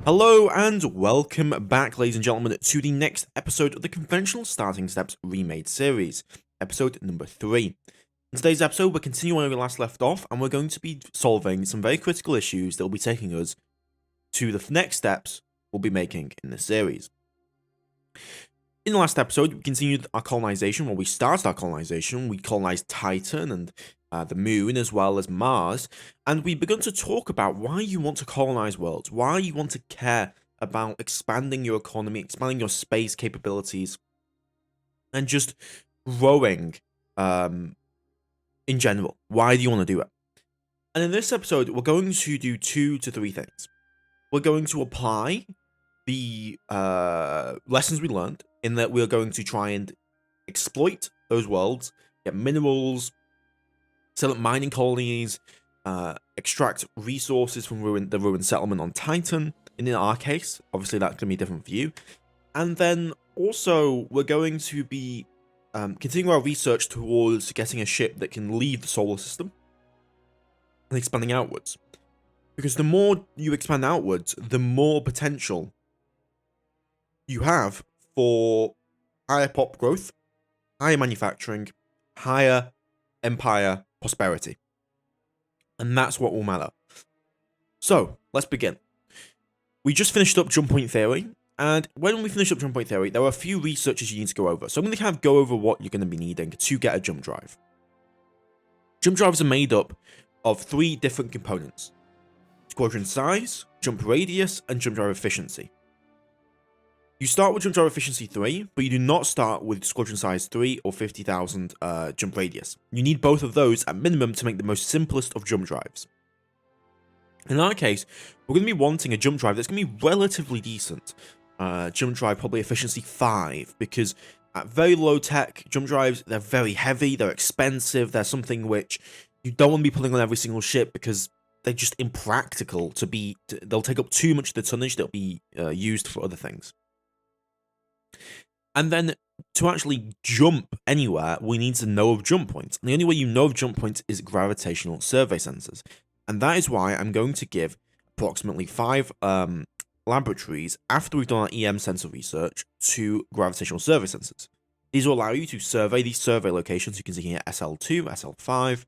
Hello and welcome back, ladies and gentlemen, to the next episode of the Conventional Starting Steps Remade series, episode number 3. In today's episode, we're continuing where we last left off, and we're going to be solving some very critical issues that will be taking us to the next steps we'll be making in this series. In the last episode, we continued our colonization. Well, we started our colonization. We colonized Titan and the Moon, as well as Mars. And we begun to talk about why you want to colonize worlds, why you want to care about expanding your economy, expanding your space capabilities, and just growing in general. Why do you want to do it? And in this episode, we're going to do 2 to 3 things. We're going to apply the lessons we learned, in that we're going to try and exploit those worlds, get minerals, set up mining colonies, extract resources from the ruined settlement on Titan. And in our case, obviously that's going to be different for you. And then also we're going to be continuing our research towards getting a ship that can leave the solar system and expanding outwards. Because the more you expand outwards, the more potential you have for higher pop growth, higher manufacturing, higher empire prosperity. And that's what will matter. So, let's begin. We just finished up jump point theory, and when we finished up jump point theory, there are a few researches you need to go over. So I'm going to kind of go over what you're going to be needing to get a jump drive. Jump drives are made up of 3 different components: squadron size, jump radius, and jump drive efficiency. You start with jump drive efficiency 3, but you do not start with squadron size 3 or 50,000 jump radius. You need both of those at minimum to make the most simplest of jump drives. In our case, we're going to be wanting a jump drive that's going to be relatively decent. Jump drive probably efficiency 5, because at very low tech jump drives, they're very heavy, they're expensive, they're something which you don't want to be putting on every single ship because they're just impractical they'll take up too much of the tonnage that'll be used for other things. And then to actually jump anywhere, we need to know of jump points. And the only way you know of jump points is gravitational survey sensors. And that is why I'm going to give approximately 5 laboratories after we've done our EM sensor research to gravitational survey sensors. These will allow you to survey these survey locations. You can see here SL2, SL5,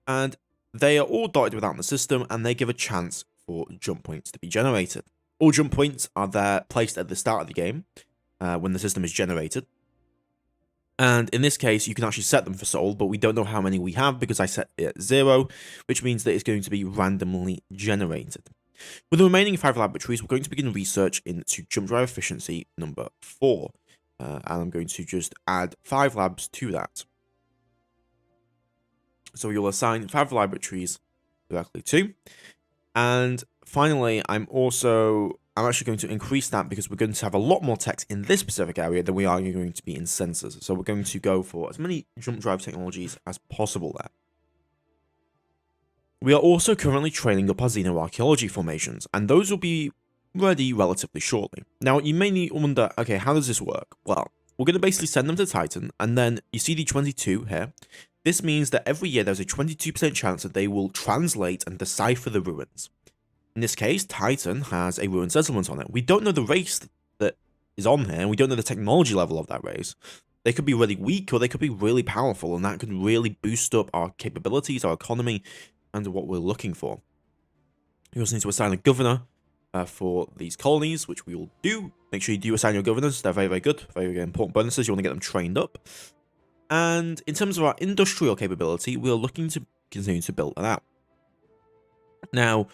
and they are all dotted without in the system, and they give a chance for jump points to be generated. All jump points are there placed at the start of the game, when the system is generated. And in this case, you can actually set them for Sol, but we don't know how many we have because I set it at 0, which means that it's going to be randomly generated. With the remaining 5 laboratories, we're going to begin research into jump drive efficiency number 4. And I'm going to just add 5 labs to that. So you'll assign 5 laboratories directly to. And finally, I'm actually going to increase that because we're going to have a lot more text in this specific area than we are going to be in sensors. So we're going to go for as many jump drive technologies as possible there. We are also currently training up our xenoarchaeology formations, and those will be ready relatively shortly. Now, you may wonder, okay, how does this work? Well, we're going to basically send them to Titan, and then you see the 22 here. This means that every year there's a 22% chance that they will translate and decipher the ruins. In this case, Titan has a ruined settlement on it. We don't know the race that is on here, and we don't know the technology level of that race. They could be really weak, or they could be really powerful, and that could really boost up our capabilities, our economy, and what we're looking for. We also need to assign a governor for these colonies, which we will do. Make sure you do assign your governors. They're very, very good. Very, very important bonuses. You want to get them trained up. And in terms of our industrial capability, we're looking to continue to build that out. Now,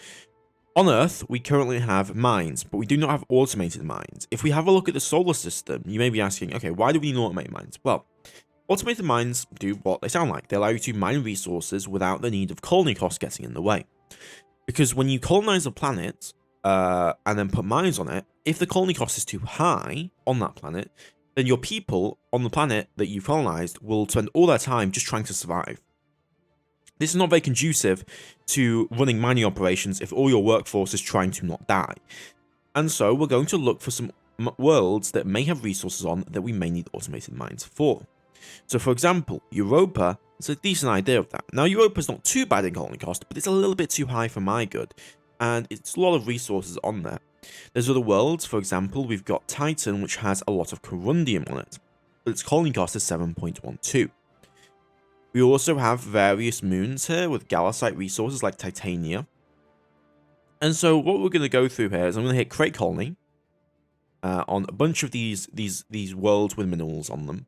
on Earth, we currently have mines, but we do not have automated mines. If we have a look at the solar system, you may be asking, okay, why do we need automated mines? Well, automated mines do what they sound like. They allow you to mine resources without the need of colony costs getting in the way. Because when you colonize a planet and then put mines on it, if the colony cost is too high on that planet, then your people on the planet that you've colonized will spend all their time just trying to survive. This is not very conducive to running mining operations if all your workforce is trying to not die. And so we're going to look for some worlds that may have resources on that we may need automated mines for. So for example, Europa is a decent idea of that. Now Europa's not too bad in colony cost, but it's a little bit too high for my good. And it's a lot of resources on there. There's other worlds. For example, we've got Titan, which has a lot of corundium on it, but its colony cost is 7.12. We also have various moons here with galaxite resources like titania. And so what we're going to go through here is I'm going to hit create colony on a bunch of these worlds with minerals on them.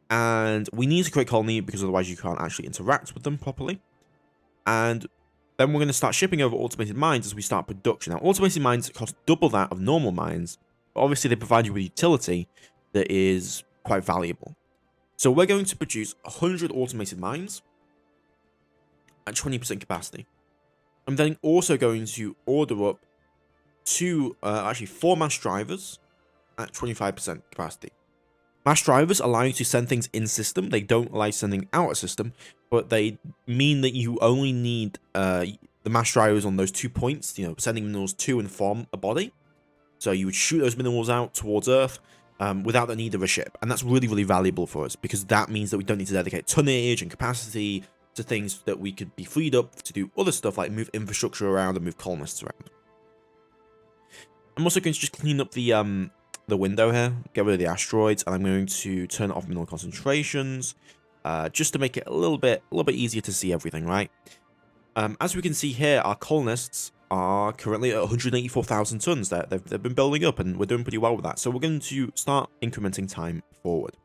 And we need to create colony because otherwise you can't actually interact with them properly. And then we're going to start shipping over automated mines as we start production. Now, automated mines cost double that of normal mines, but obviously they provide you with utility that is quite valuable. So we're going to produce 100 automated mines at 20% capacity. I'm then also going to order up actually 4 mass drivers at 25% capacity. Mass drivers allow you to send things in system. They don't allow sending out of system, but they mean that you only need the mass drivers on those 2 points, sending minerals to and from a body. So you would shoot those minerals out towards Earth without the need of a ship. And that's really, really valuable for us because that means that we don't need to dedicate tonnage and capacity to things that we could be freed up to do other stuff like move infrastructure around and move colonists around. I'm also going to just clean up the window here, get rid of the asteroids, and I'm going to turn off mineral concentrations just to make it a little bit easier to see everything, right? As we can see here, our colonists are currently at 184,000 tons. They've been building up, and we're doing pretty well with that. So we're going to start incrementing time forward.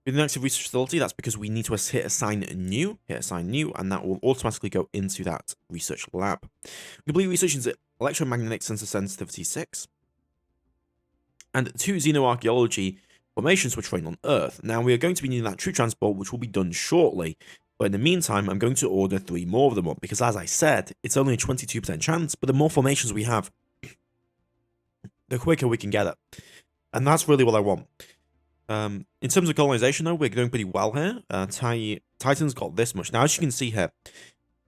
With the next research facility, that's because we need to hit assign new, and that will automatically go into that research lab. Complete research into electromagnetic sensor sensitivity 6, and 2 xenoarchaeology formations were trained on Earth. Now, we are going to be needing that troop transport, which will be done shortly, but in the meantime, I'm going to order 3 more of them up, because as I said, it's only a 22% chance, but the more formations we have, the quicker we can get it. And that's really what I want. In terms of colonization, though, we're doing pretty well here. Titan's got this much. Now, as you can see here,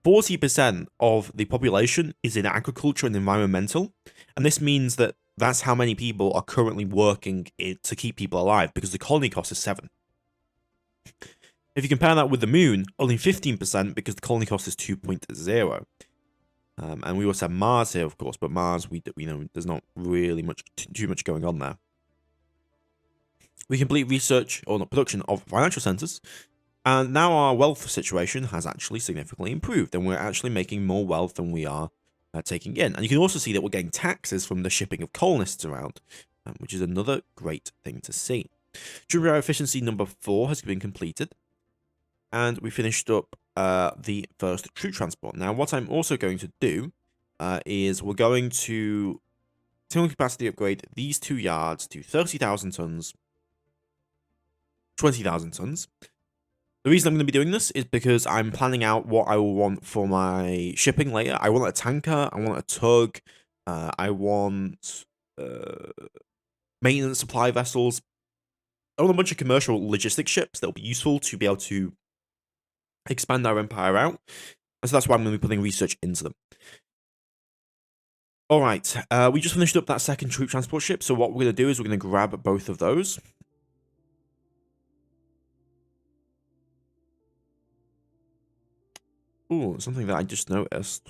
40% of the population is in agriculture and environmental, and this means that that's how many people are currently working to keep people alive, because the colony cost is 7. If you compare that with the moon, only 15% because the colony cost is 2.0. And we also have Mars here, of course, but Mars, we know there's not really too much going on there. We complete research or production of financial centers, and now our wealth situation has actually significantly improved, and we're actually making more wealth than we are taking in. And you can also see that we're getting taxes from the shipping of colonists around, which is another great thing to see. Tributary efficiency number 4 has been completed, and we finished up the first troop transport. Now, what I'm also going to do is we're going to terminal capacity upgrade these 2 yards to 30,000 tons. 20,000 tons. The reason I'm going to be doing this is because I'm planning out what I will want for my shipping later. I want a tanker, I want a tug, I want maintenance supply vessels. I want a bunch of commercial logistics ships that will be useful to be able to expand our empire out. And so that's why I'm going to be putting research into them. Alright, we just finished up that second troop transport ship, so what we're going to do is we're going to grab both of those. Ooh, something that I just noticed.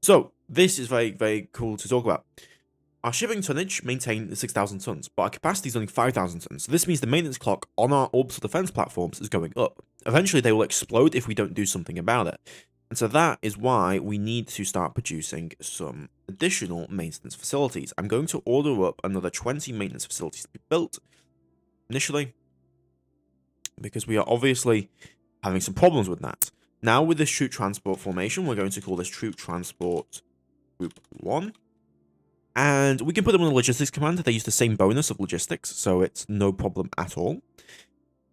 So, this is very, very cool to talk about. Our shipping tonnage maintained at 6,000 tons, but our capacity is only 5,000 tons. So this means the maintenance clock on our orbital defense platforms is going up. Eventually, they will explode if we don't do something about it. And so that is why we need to start producing some additional maintenance facilities. I'm going to order up another 20 maintenance facilities to be built initially, because we are obviously having some problems with that. Now, with this troop transport formation, we're going to call this troop transport group 1. And we can put them on the logistics command. They use the same bonus of logistics, so it's no problem at all.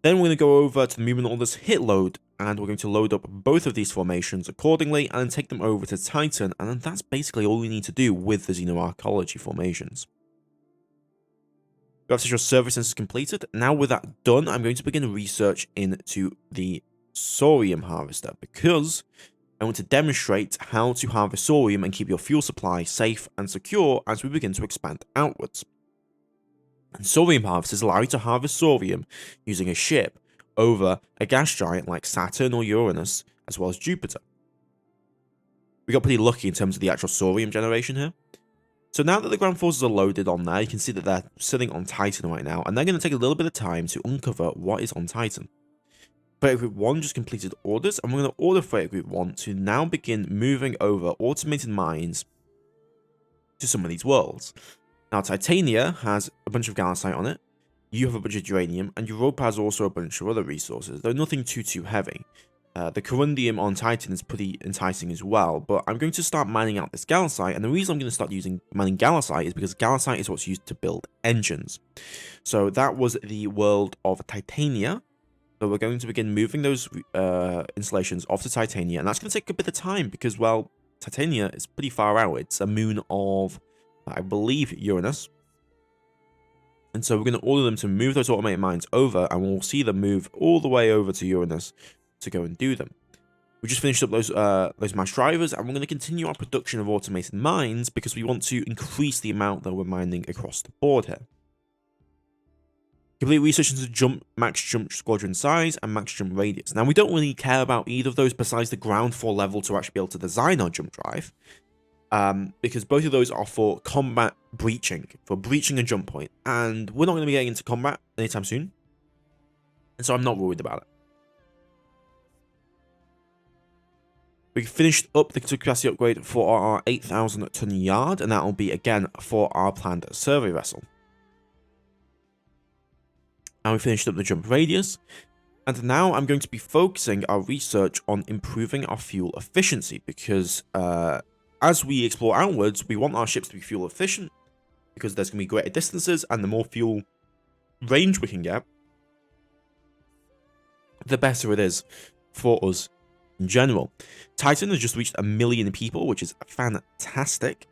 Then we're going to go over to the movement orders, hit load, and we're going to load up both of these formations accordingly and take them over to Titan. And then that's basically all we need to do with the xenoarchaeology formations. Your service is completed. Now, with that done, I'm going to begin research into the Saurium harvester, because I want to demonstrate how to harvest Saurium and keep your fuel supply safe and secure as we begin to expand outwards. And Saurium harvesters allow you to harvest Saurium using a ship over a gas giant like Saturn or Uranus, as well as Jupiter. we got pretty lucky in terms of the actual Saurium generation here. So now that the ground forces are loaded on there, you can see that they're sitting on Titan right now, and they're going to take a little bit of time to uncover what is on Titan. Freighter Group 1 just completed orders, and we're going to order Freighter Group 1 to now begin moving over automated mines to some of these worlds. Now, Titania has a bunch of Galaxite on it, you have a bunch of Uranium, and Europa has also a bunch of other resources, though nothing too heavy. The Corundium on Titan is pretty enticing as well, but I'm going to start mining out this Galaxite, and the reason I'm going to start mining Galaxite is because Galaxite is what's used to build engines. So that was the world of Titania. So we're going to begin moving those installations off to Titania, and that's going to take a bit of time because, well, Titania is pretty far out. It's a moon of, I believe, Uranus. And so we're going to order them to move those automated mines over, and we'll see them move all the way over to Uranus to go and do them. We just finished up those mass drivers, and we're going to continue our production of automated mines because we want to increase the amount that we're mining across the board here. Complete research into max jump squadron size and max jump radius. Now, we don't really care about either of those besides the ground floor level to actually be able to design our jump drive, because both of those are for combat breaching, for breaching a jump point, and we're not going to be getting into combat anytime soon, and so I'm not worried about it. We finished up the capacity upgrade for our 8,000 ton yard, and that will be again for our planned survey vessel. And we finished up the jump radius, and now I'm going to be focusing our research on improving our fuel efficiency because as we explore outwards, we want our ships to be fuel efficient because there's going to be greater distances, and the more fuel range we can get, the better it is for us in general. Titan has just reached 1 million people, which is fantastic.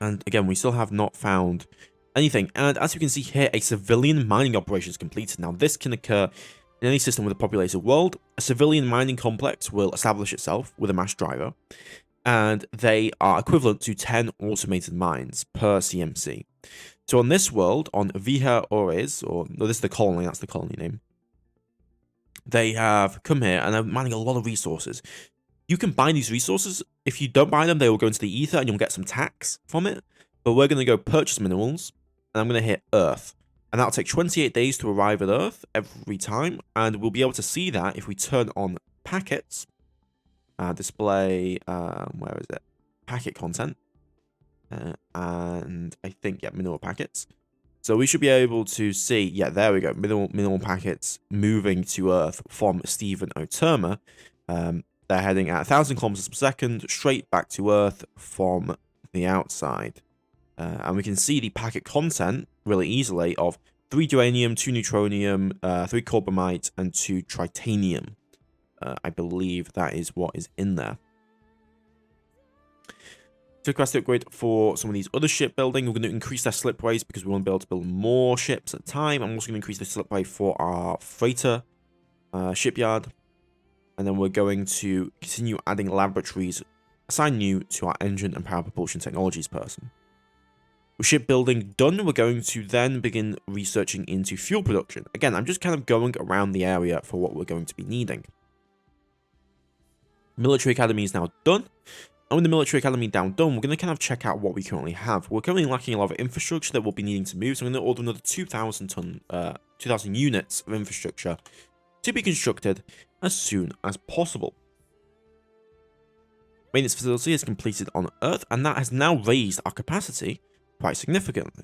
And again, we still have not found anything. And as you can see here, a civilian mining operation is completed. Now, this can occur in any system with a populated world. A civilian mining complex will establish itself with a mass driver, and they are equivalent to 10 automated mines per CMC. So on this world, on Viha Ores, or no, this is the colony, that's the colony name, they have come here and are mining a lot of resources. You can buy these resources. If you don't buy them, they will go into the ether and you'll get some tax from it. But we're going to go purchase minerals, and I'm going to hit Earth. And that'll take 28 days to arrive at Earth every time. And we'll be able to see that if we turn on packets. Display, where is it? Packet content. And I think, yeah, mineral packets. So we should be able to see, yeah, there we go, mineral packets moving to Earth from Stephen Oterma. They're heading at 1,000 kilometers per second straight back to Earth from the outside. And we can see the packet content really easily of 3 uranium, 2 neutronium, 3 cobramite, and 2 tritanium. I believe that is what is in there. To capacity upgrade for some of these other shipbuilding, we're going to increase their slipways because we want to be able to build more ships at a time. I'm also going to increase the slipway for our freighter shipyard. And then we're going to continue adding laboratories, assign new to our engine and power propulsion technologies person. With shipbuilding done, we're going to then begin researching into fuel production. Again, I'm just kind of going around the area for what we're going to be needing. Military Academy is now done. And with the Military Academy now done, we're going to kind of check out what we currently have. We're currently lacking a lot of infrastructure that we'll be needing to move, so I'm going to order another 2,000 units of infrastructure to be constructed as soon as possible. Maintenance facility is completed on Earth, and that has now raised our capacity quite significantly.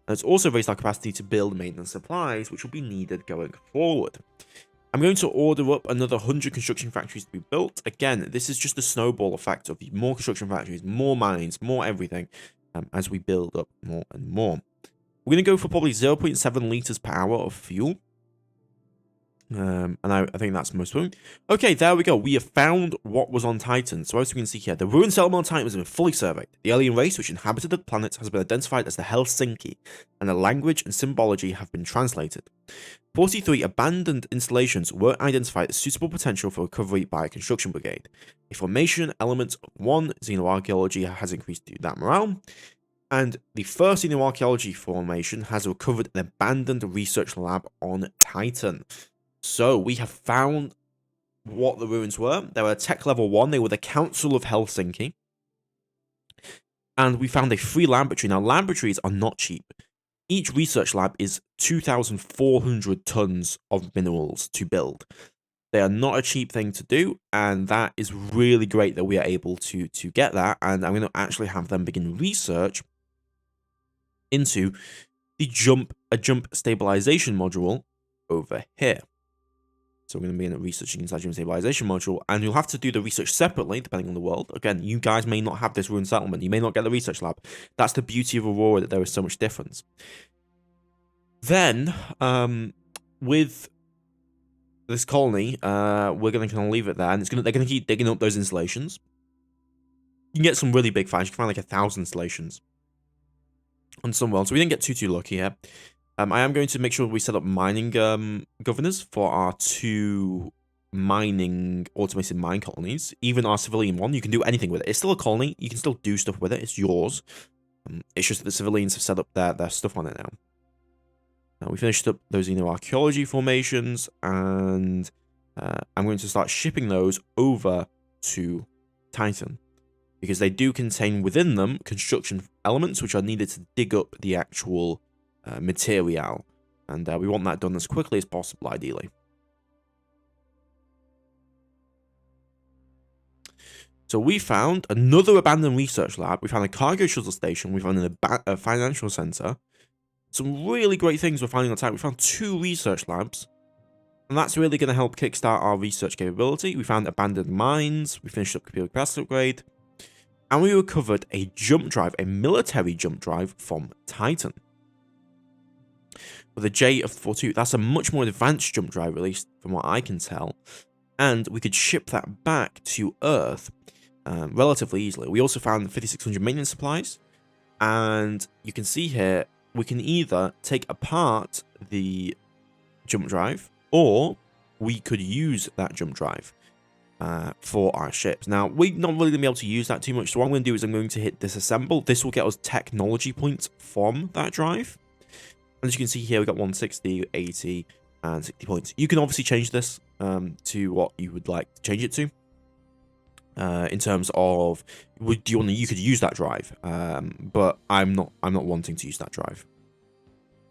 And it's also raised our capacity to build maintenance supplies, which will be needed going forward. I'm going to order up another 100 construction factories to be built. Again, this is just the snowball effect of more construction factories, more mines, more everything, as we build up more and more. We're going to go for probably 0.7 liters per hour of fuel. And I think that's most of them. Okay, there we go. We have found what was on Titan. So as you can see here, the ruined settlement on Titan has been fully surveyed. The alien race which inhabited the planet has been identified as the Helsinki, and the language and symbology have been translated. 43 abandoned installations were identified as suitable potential for recovery by a construction brigade. A formation element of 1 xenoarchaeology has increased that morale. And the first xenoarchaeology formation has recovered an abandoned research lab on Titan. So we have found what the ruins were. They were tech level 1. They were the Council of Helsinki. And we found a free laboratory. Now, laboratories are not cheap. Each research lab is 2,400 tons of minerals to build. They are not a cheap thing to do, and that is really great that we are able to get that. And I'm going to actually have them begin research into the jump stabilization module over here. So we're going to begin researching inside jump stabilization module, and you'll have to do the research separately depending on the world. Again, you guys may not have this ruined settlement. You may not get the research lab. That's the beauty of Aurora, that there is so much difference. Then, with this colony, we're going to kind of leave it there, and they're going to keep digging up those installations. You can get some really big finds. You can find like 1,000 installations on some worlds. So we didn't get too lucky here. I am going to make sure we set up mining governors for our 2 mining automated mine colonies. Even our civilian one, you can do anything with it. It's still a colony. You can still do stuff with it. It's yours. It's just that the civilians have set up their stuff on it now. Now we finished up those archaeology formations, and I'm going to start shipping those over to Titan, because they do contain within them construction elements which are needed to dig up the actual material, and we want that done as quickly as possible, ideally. So we found another abandoned research lab. We found a cargo shuttle station. We found a financial center. Some really great things we're finding on Titan. We found 2 research labs, and that's really going to help kickstart our research capability. We found abandoned mines. We finished up computer capacity upgrade, and we recovered a jump drive, a military jump drive from Titan. With a J42, that's a much more advanced jump drive, at least from what I can tell, and we could ship that back to Earth relatively easily. We also found 5,600 maintenance supplies, and you can see here we can either take apart the jump drive, or we could use that jump drive for our ships. Now, we're not really going to be able to use that too much, so what I'm going to do is I'm going to hit disassemble. This will get us technology points from that drive. And as you can see here, we've got 160, 80, and 60 points. You can obviously change this to what you would like to change it to. In terms of, you could use that drive, but I'm not wanting to use that drive.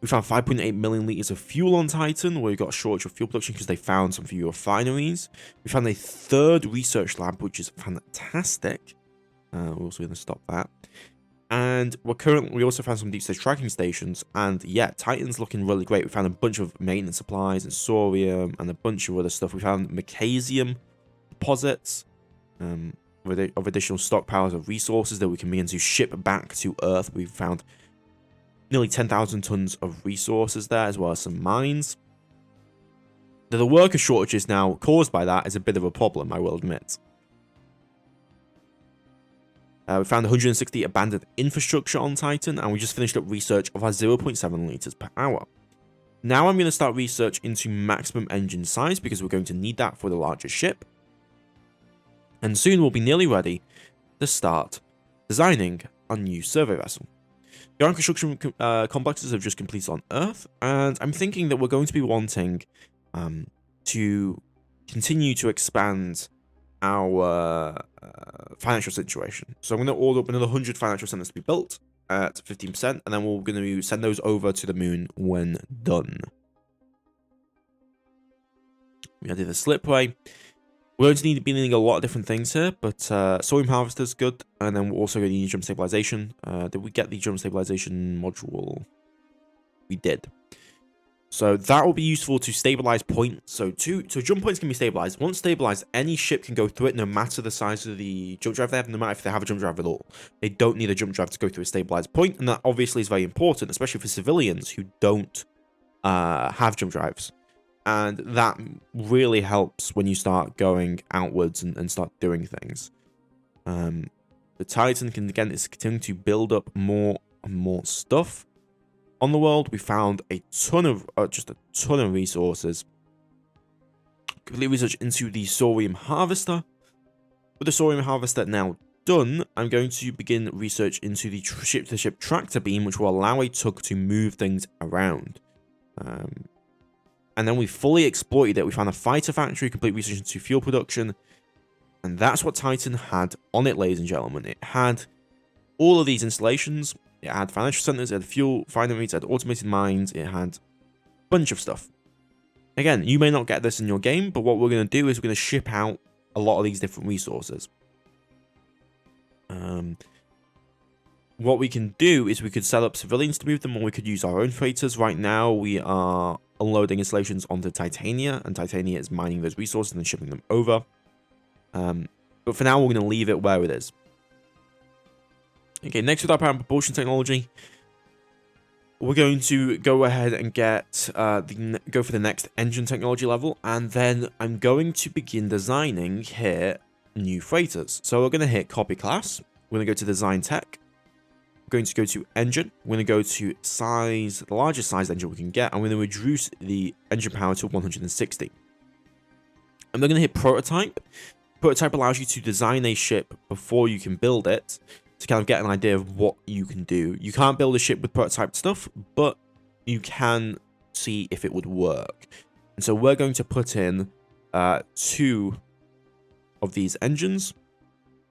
We found 5.8 million liters of fuel on Titan, where we got a shortage of fuel production because they found some fuel refineries. We found a 3rd research lab, which is fantastic. We're also going to stop that. And we also found some deep space tracking stations, and yeah, Titan's looking really great. We found a bunch of maintenance supplies and sorium and a bunch of other stuff. We found magnesium deposits of additional stockpiles of resources that we can begin to ship back to Earth. We found nearly 10,000 tons of resources there, as well as some mines. The worker shortages now caused by that is a bit of a problem, I will admit. We found 160 abandoned infrastructure on Titan, and we just finished up research of our 0.7 liters per hour. Now I'm going to start research into maximum engine size, because we're going to need that for the larger ship. And soon we'll be nearly ready to start designing our new survey vessel. The iron construction complexes have just completed on Earth, and I'm thinking that we're going to be wanting to continue to expand our financial situation. So I'm going to order up another 100 financial centers to be built at 15%, and then we're going to send those over to the moon when done. We added the slipway. We're going to be needing a lot of different things here, but sodium harvester is good, and then we're also going to need jump stabilization. Did we get the jump stabilization module? We did. So that will be useful to stabilize points. So jump points can be stabilized. Once stabilized, any ship can go through it, no matter the size of the jump drive they have, no matter if they have a jump drive at all. They don't need a jump drive to go through a stabilized point, and that obviously is very important, especially for civilians who don't have jump drives. And that really helps when you start going outwards and start doing things. The Titan can, again, is continuing to build up more and more stuff on the world. We found a ton of, just a ton of resources. Complete research into the Sorium Harvester. With the Sorium Harvester now done, I'm going to begin research into the ship-to-ship tractor beam, which will allow a tug to move things around. and then we fully exploited it. We found a fighter factory, complete research into fuel production, and that's what Titan had on it, ladies and gentlemen. It had all of these installations. It had financial centers, it had fuel refineries, it had automated mines, it had a bunch of stuff. Again, you may not get this in your game, but what we're going to do is we're going to ship out a lot of these different resources. What we can do is we could set up civilians to move them, or we could use our own freighters. Right now, we are unloading installations onto Titania, and Titania is mining those resources and then shipping them over. But for now, we're going to leave it where it is. Okay, next with our power and propulsion technology, we're going to go ahead and get go for the next engine technology level, and then I'm going to begin designing here new freighters. So we're going to hit copy class. We're going to go to design tech. We're going to go to engine. We're going to go to size, the largest size engine we can get, and we're going to reduce the engine power to 160. And then going to hit prototype. Prototype allows you to design a ship before you can build it, to kind of get an idea of what you can do. You can't build a ship with prototype stuff, but you can see if it would work. And so we're going to put in 2 of these engines,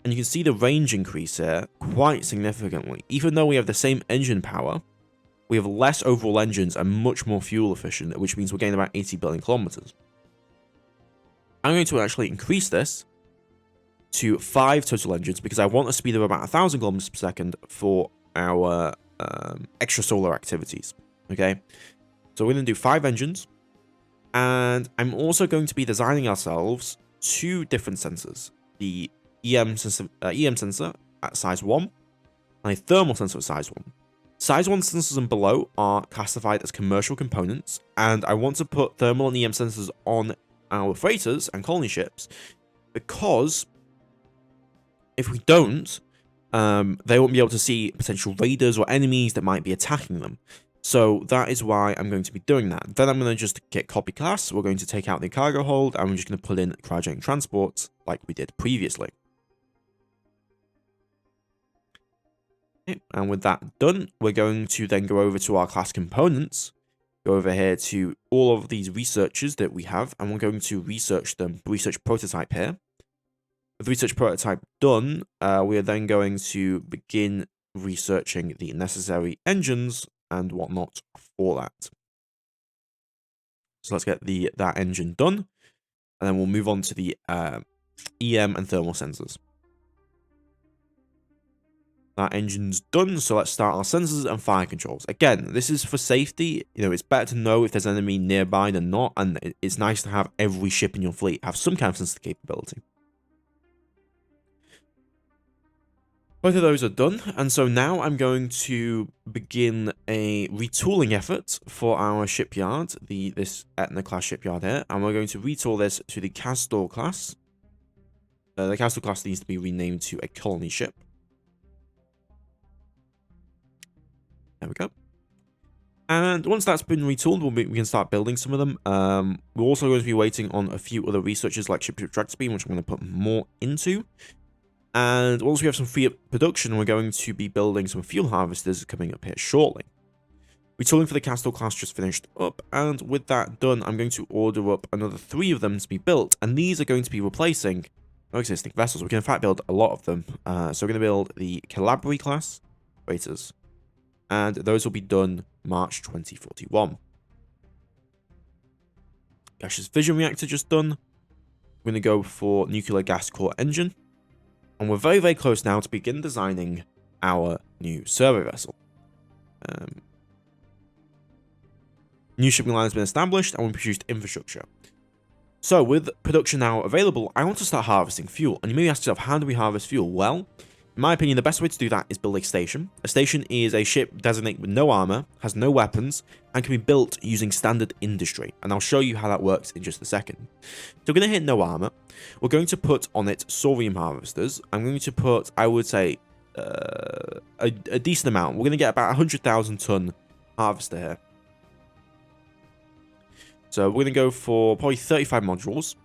and you can see the range increase here quite significantly. Even though we have the same engine power, we have less overall engines and much more fuel efficient, which means we're getting about 80 billion kilometers. I'm going to actually increase this to 5 total engines because I want a speed of about 1,000 kilometers per second for our extrasolar activities. Okay, so we're going to do 5 engines, and I'm also going to be designing ourselves 2 different sensors: the EM sensor at size 1 and a thermal sensor at size 1. Size 1 sensors and below are classified as commercial components, and I want to put thermal and EM sensors on our freighters and colony ships because if we don't, they won't be able to see potential raiders or enemies that might be attacking them. So that is why I'm going to be doing that. Then I'm going to just get copy class. We're going to take out the cargo hold, and we're just going to put in cryogenic transport like we did previously. Okay, and with that done, we're going to then go over to our class components. Go over here to all of these researchers that we have, and we're going to research them. Research prototype here. With research prototype done, we are then going to begin researching the necessary engines and whatnot for that. So let's get that engine done, and then we'll move on to the EM and thermal sensors. That engine's done, so let's start our sensors and fire controls. Again, this is for safety. You know, it's better to know if there's an enemy nearby than not, and it's nice to have every ship in your fleet have some kind of sensor capability. Both of those are done, and so now I'm going to begin a retooling effort for our shipyard, this Etna class shipyard here, and we're going to retool this to the Castor class. The Castor class needs to be renamed to a colony ship. There we go. And once that's been retooled, we can start building some of them. We're also going to be waiting on a few other researchers like ship-to-ship drag speed, which I'm going to put more into. And once we have some free up production, we're going to be building some fuel harvesters coming up here shortly. Retooling for the Castor class just finished up, and with that done, I'm going to order up another 3 of them to be built, and these are going to be replacing our existing vessels. We can in fact build a lot of them. So we're going to build the Calabri class freighters, and those will be done March 2041. Gaseous fission reactor just done. We're going to go for nuclear gas core engine. And we're very, very close now to begin designing our new survey vessel. New shipping line has been established, and we've produced infrastructure. So with production now available, I want to start harvesting fuel. And you may ask yourself, how do we harvest fuel? Well, in my opinion, the best way to do that is build a station. A station is a ship designated with no armor, has no weapons, and can be built using standard industry. And I'll show you how that works in just a second. So we're going to hit no armor. We're going to put on it sorium harvesters. I'm going to put, I would say, a decent amount. We're going to get about 100,000 ton harvester here. So we're going to go for probably 35 modules.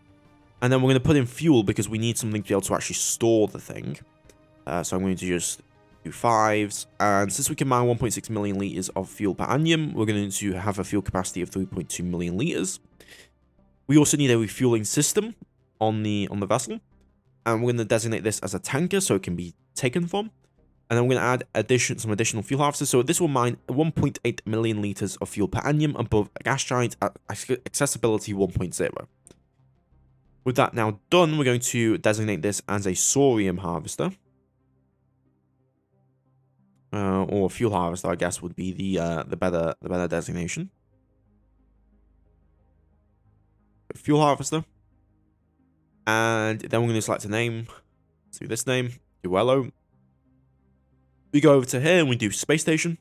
And then we're going to put in fuel because we need something to be able to actually store the thing. So I'm going to just do 5s. And since we can mine 1.6 million liters of fuel per annum, we're going to have a fuel capacity of 3.2 million liters. We also need a refueling system on the vessel. And we're going to designate this as a tanker so it can be taken from. And then we're going to add some additional fuel harvesters. So this will mine 1.8 million liters of fuel per annum above a gas giant at accessibility 1.0. With that now done, we're going to designate this as a thorium harvester. Or fuel harvester, I guess, would be the better designation. Fuel harvester. And then we're going to select a name. Let's do this name, Duello. We go over to here and we do space station.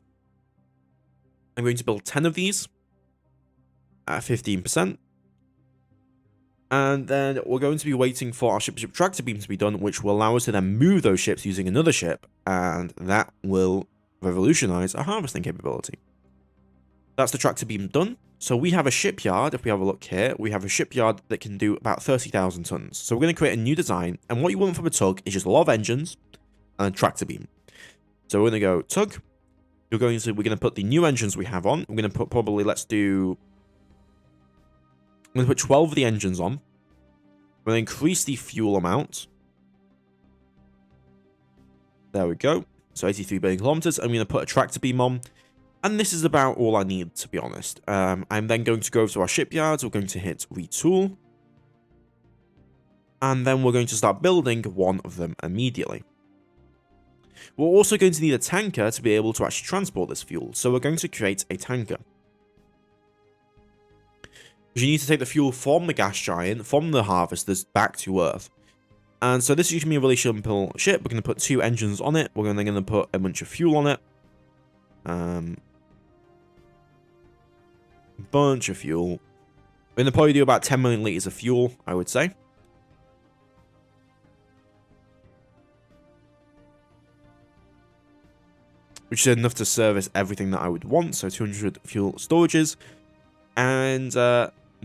I'm going to build 10 of these at 15%. And then we're going to be waiting for our ship-to-ship tractor beam to be done, which will allow us to then move those ships using another ship. And that will revolutionize our harvesting capability. That's the tractor beam done. So we have a shipyard. If we have a look here, we have a shipyard that can do about 30,000 tons. So we're going to create a new design. And what you want from a tug is just a lot of engines and a tractor beam. So we're going to go tug. We're going to put the new engines we have on. We're going to put probably, I'm going to put 12 of the engines on. We're going to increase the fuel amount. There we go. So 83 billion kilometers. I'm going to put a tractor beam on. And this is about all I need, to be honest. I'm then going to go to our shipyards. We're going to hit retool. And then we're going to start building one of them immediately. We're also going to need a tanker to be able to actually transport this fuel. So we're going to create a tanker. You need to take the fuel from the gas giant, from the harvesters, back to Earth. And so this is going to be a really simple ship. We're going to put 2 engines on it. We're then going to put a bunch of fuel on it. Bunch of fuel. We're going to probably do about 10 million liters of fuel, I would say. Which is enough to service everything that I would want. So 200 fuel storages. And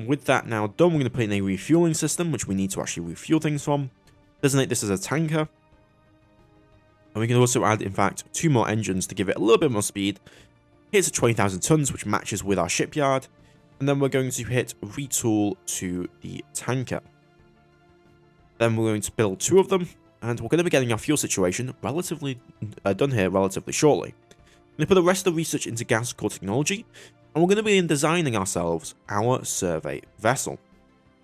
with that now done, we're going to put in a refueling system, which we need to actually refuel things from. Designate this as a tanker. And we can also add, in fact, 2 more engines to give it a little bit more speed. Here's a 20,000 tons, which matches with our shipyard. And then we're going to hit retool to the tanker. Then we're going to build 2 of them. And we're going to be getting our fuel situation relatively done here relatively shortly. I'm going to put the rest of the research into gas core technology. And we're going to be designing ourselves our survey vessel.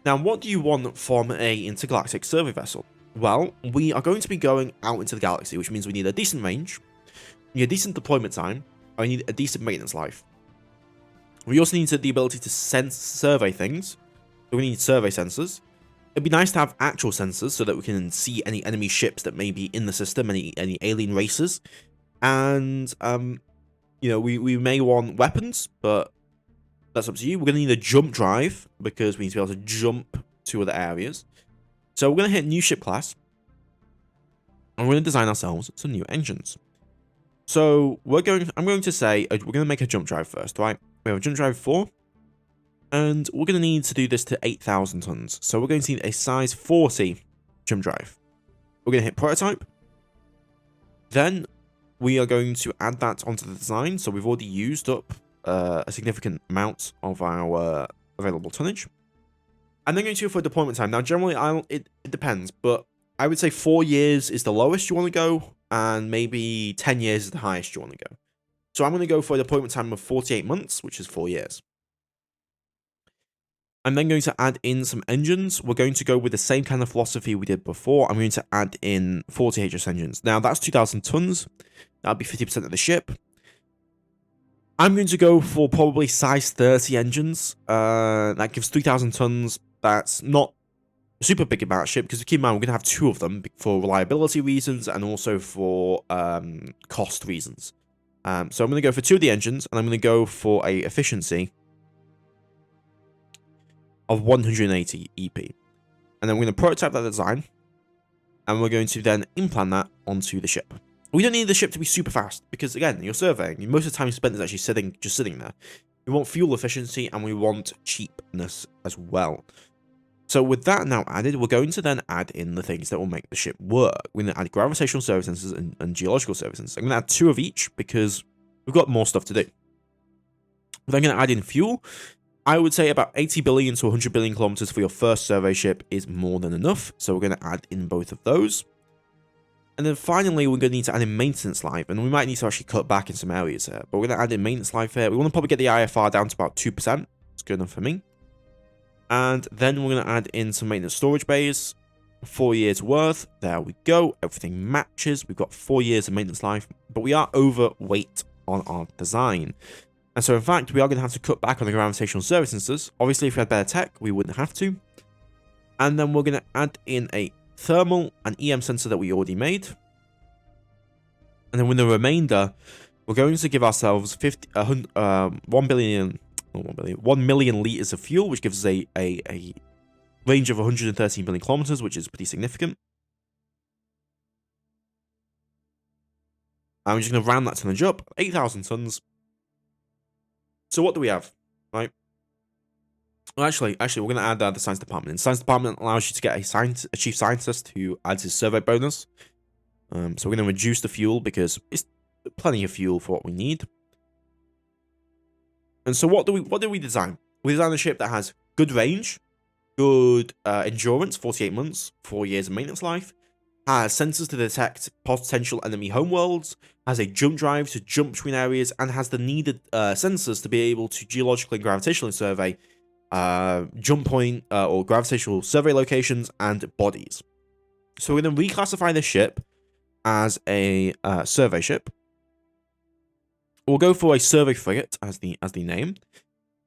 Now, what do you want from a intergalactic survey vessel? Well, we are going to be going out into the galaxy, which means we need a decent range, we need a decent deployment time, and we need a decent maintenance life. We also need the ability to survey things. So we need survey sensors. It'd be nice to have actual sensors so that we can see any enemy ships that may be in the system, any alien races. And, you know, we may want weapons, but that's up to you. We're going to need a jump drive because we need to be able to jump to other areas. So we're going to hit new ship class. And we're going to design ourselves some new engines. So I'm going to say, we're going to make a jump drive first, right? We have a jump drive 4. And we're going to need to do this to 8,000 tons. So we're going to need a size 40 jump drive. We're going to hit prototype. Then we are going to add that onto the design. So we've already used up a significant amount of our available tonnage. And then going to go for deployment time. Now, generally, it depends, but I would say 4 years is the lowest you want to go, and maybe 10 years is the highest you want to go. So I'm going to go for a deployment time of 48 months, which is 4 years. I'm then going to add in some engines. We're going to go with the same kind of philosophy we did before. I'm going to add in 40 HS engines. Now, that's 2,000 tons. That'll be 50% of the ship. I'm going to go for probably size 30 engines. That gives 3,000 tons. That's not a super big amount of ship, because keep in mind, we're going to have 2 of them for reliability reasons and also for cost reasons. So I'm going to go for 2 of the engines, and I'm going to go for a efficiency of 180 EP. And then we're going to prototype that design, and we're going to then implant that onto the ship. We don't need the ship to be super fast, because again, you're surveying. Most of the time spent is actually just sitting there. We want fuel efficiency, and we want cheapness as well. So with that now added, we're going to then add in the things that will make the ship work. We're going to add gravitational survey sensors and geological survey sensors. I'm going to add 2 of each because we've got more stuff to do. We're then going to add in fuel. I would say about 80 billion to 100 billion kilometers for your first survey ship is more than enough. So we're going to add in both of those. And then finally, we're going to need to add in maintenance life. And we might need to actually cut back in some areas here. But we're going to add in maintenance life here. We want to probably get the IFR down to about 2%. It's good enough for me. And then we're going to add in some maintenance storage bays. 4 years worth. There we go. Everything matches. We've got 4 years of maintenance life. But we are overweight on our design. And so, in fact, we are going to have to cut back on the gravitational survey sensors. Obviously, if we had better tech, we wouldn't have to. And then we're going to add in a thermal and EM sensor that we already made. And then with the remainder, we're going to give ourselves 1 million liters of fuel, which gives us a range of 113 billion kilometers, which is pretty significant. I'm just going to round that tonnage up, 8,000 tons. So what do we have, right? Well, actually, we're going to add the science department. And the science department allows you to get a chief scientist who adds his survey bonus. So we're going to reduce the fuel because it's plenty of fuel for what we need. And so what do we design? We design a ship that has good range, good endurance, 48 months, 4 years of maintenance life, has sensors to detect potential enemy homeworlds, has a jump drive to jump between areas, and has the needed sensors to be able to geologically and gravitationally survey jump point or gravitational survey locations and bodies. So we're going to reclassify this ship as a survey ship. We'll go for a survey frigate as the name,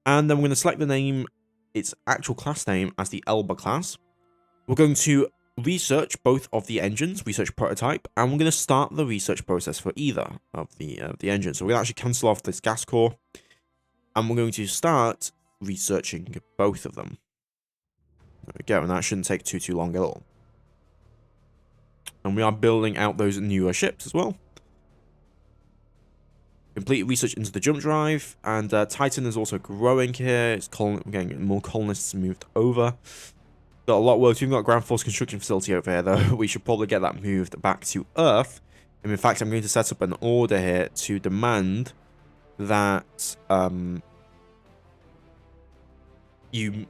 and then we're going to select the name, its actual class name, as the Elba class. We're going to research both of the engines, research prototype, and we're going to start the research process for either of the engines. So we're going to actually cancel off this gas core, and we're going to start researching both of them. There we go, and that shouldn't take too long at all. And we are building out those newer ships as well. Complete research into the jump drive, and Titan is also growing here. It's we're getting more colonists moved over. Got a lot of work. We've got a ground force construction facility over here, though. We should probably get that moved back to Earth. And in fact, I'm going to set up an order here to demand that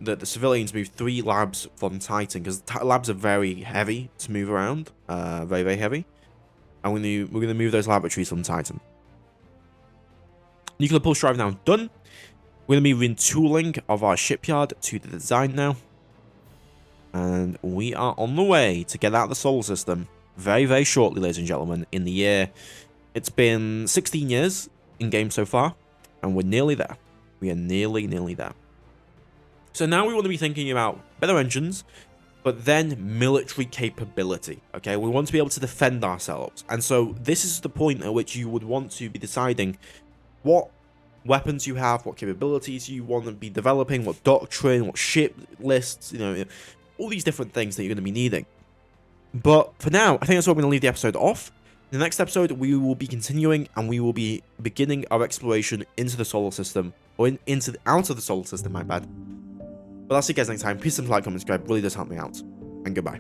that the civilians move 3 labs from Titan, because labs are very heavy to move around, very, very heavy. And we're going to move those laboratories from Titan. Nuclear pulse drive now done. We're going to be retooling of our shipyard to the design now. And we are on the way to get out of the solar system very, very shortly, ladies and gentlemen, in the year. It's been 16 years in game so far, and we're nearly there. We are nearly there. So now we want to be thinking about better engines, but then military capability, okay? We want to be able to defend ourselves. And so this is the point at which you would want to be deciding what weapons you have, what capabilities you want to be developing, what doctrine, what ship lists, you know, all these different things that you're going to be needing. But for now, I think that's where we're going to leave the episode off. In the next episode, we will be continuing, and we will be beginning our exploration into the solar system, or out of the solar system, my bad. But I'll see you guys next time. Please like, comment, subscribe. Really does help me out. And goodbye.